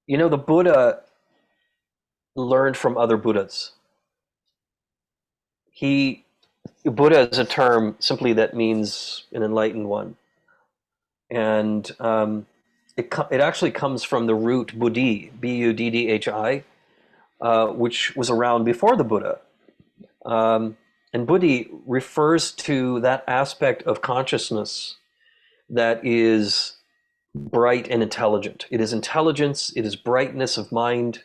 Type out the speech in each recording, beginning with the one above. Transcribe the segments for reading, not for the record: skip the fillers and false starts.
The Buddha learned from other Buddhas. He Buddha is a term simply that means an enlightened one, and it actually comes from the root Buddhi, Buddhi, which was around before the Buddha. And Buddhi refers to that aspect of consciousness that is bright and intelligent. It is intelligence, it is brightness of mind,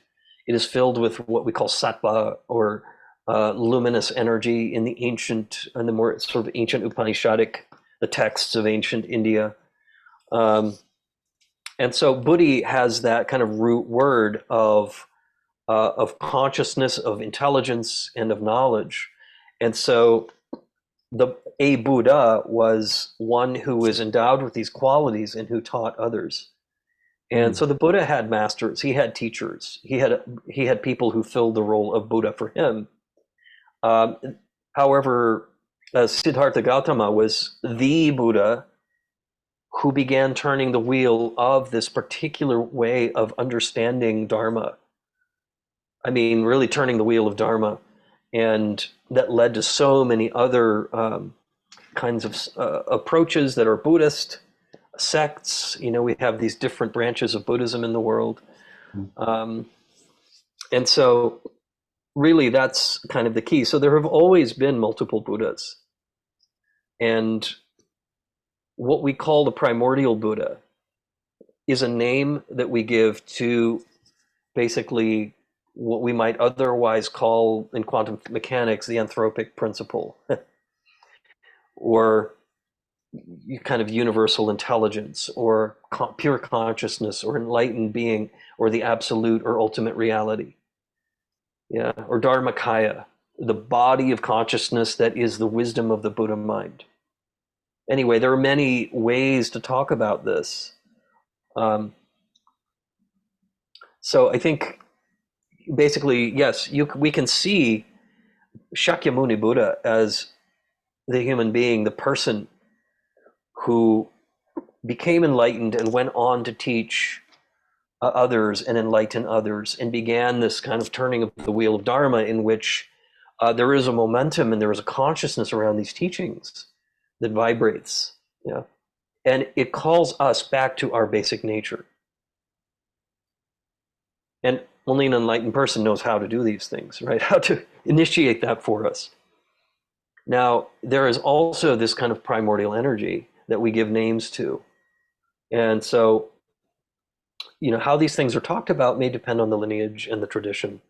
it is filled with what we call sattva, or luminous energy in the ancient and the more sort of ancient Upanishadic, the texts of ancient India. And so Buddhi has that kind of root word of consciousness, of intelligence, and of knowledge. And so a Buddha was one who was endowed with these qualities and who taught others. And Mm. so the Buddha had masters, he had teachers, he had people who filled the role of Buddha for him. Um, However, Siddhartha Gautama was the Buddha who began turning the wheel of this particular way of understanding Dharma. I mean, really turning the wheel of Dharma. And that led to so many other kinds of approaches that are Buddhist sects. We have these different branches of Buddhism in the world. Mm. Um, and so, really, that's kind of the key. So, there have always been multiple Buddhas. And what we call the primordial Buddha is a name that we give to basically what we might otherwise call in quantum mechanics the anthropic principle, or kind of universal intelligence, or pure consciousness, or enlightened being, or the absolute or ultimate reality. Yeah, or Dharmakaya, the body of consciousness that is the wisdom of the Buddha mind. Anyway, there are many ways to talk about this. Um, so I think basically, yes, we can see Shakyamuni Buddha as the human being, the person who became enlightened and went on to teach others and enlighten others, and began this kind of turning of the wheel of Dharma, in which there is a momentum and there is a consciousness around these teachings that vibrates. Yeah. And it calls us back to our basic nature. And only an enlightened person knows how to do these things, right? How to initiate that for us. Now, there is also this kind of primordial energy that we give names to. And so, how these things are talked about may depend on the lineage and the tradition.